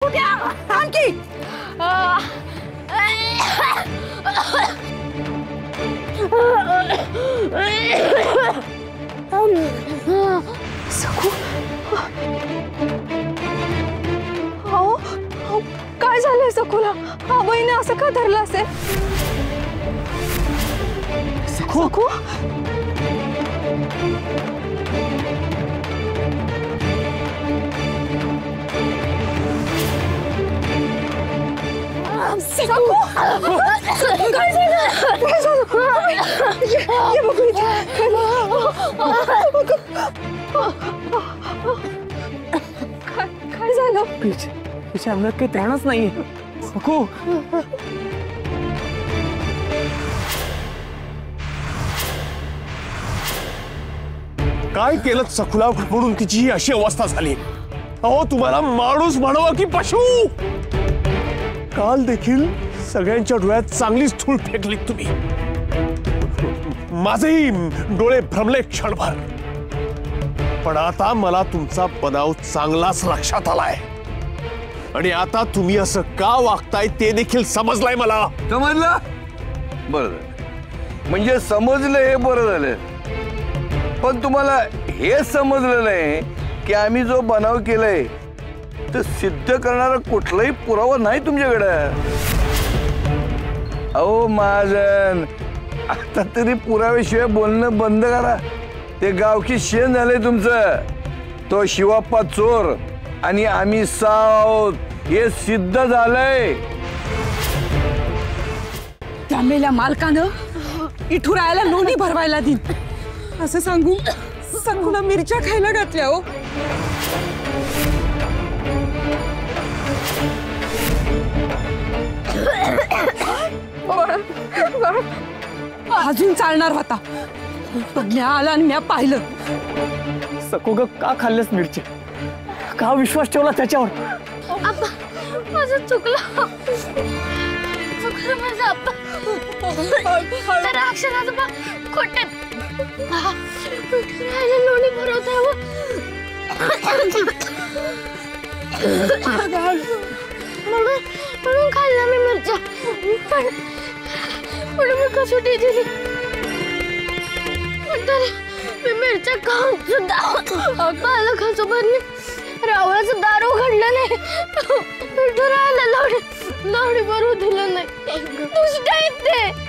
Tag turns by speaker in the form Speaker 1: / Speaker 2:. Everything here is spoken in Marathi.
Speaker 1: उठ्या आणखी
Speaker 2: सखू अहो काय झालंय सखूला? हा बहिणी असं का धरलं असेल? सखू काय झालं? ये बघू काय झालं?
Speaker 1: तिच्या अंगात काही ध्यानच नाहीये सखू.
Speaker 3: काय केलं सखूला म्हणून तिची ही अशी अवस्था झाली? अहो तुम्हाला माणूस म्हणावा की पशु? काल देखील सगळ्यांच्या डोळ्यात चांगलीच धूळ फेकली तुम्ही. माझेही डोळे भ्रमले क्षणभर. पण आता मला तुमचा बनाव चांगलाच लक्षात आलाय आणि आता तुम्ही असं का वागताय ते देखील समजलंय मला.
Speaker 4: समजलं? बरं झालं. म्हणजे समजलं हे बरं झालं. पण तुम्हाला हे समजलं नाही की आम्ही जो बनाव केलाय तो सिद्ध करणारा कुठलाही पुरावा नाही तुमच्याकडे. अहो महाजन, आता तरी पुराव्याशिवाय बोलणं बंद करा. ते गावकी शेण झालंय तुमचं. तो शिवाप्पा चोर आणि आम्ही सावध हे सिद्ध झालंय.
Speaker 2: त्या मेल्या मालकानं इठुरायाला नोंदी भरवायला दिन असं सांगू सखूला मिरच्या खायला घातल्या. हो अजून चालणार होता पण म्या आला आणि म्या पाहिलं.
Speaker 1: सखू ग का खाल्लेस मिरची? का विश्वास ठेवला त्याच्यावर?
Speaker 5: माझं चुकलं माझं आप्पा. त्या राक्षसाचं बा खोटे लोणी भरवत म्हणून खाल्ला मी मिरच्या. पण मी कसोटी दिली मी मिरच्या खाऊन सुद्धा आलं खसोबरने रावळाचं दार उघडलं नाही. राहायला लावडी भरू दिलं नाही. दुष्ट आहेत ते.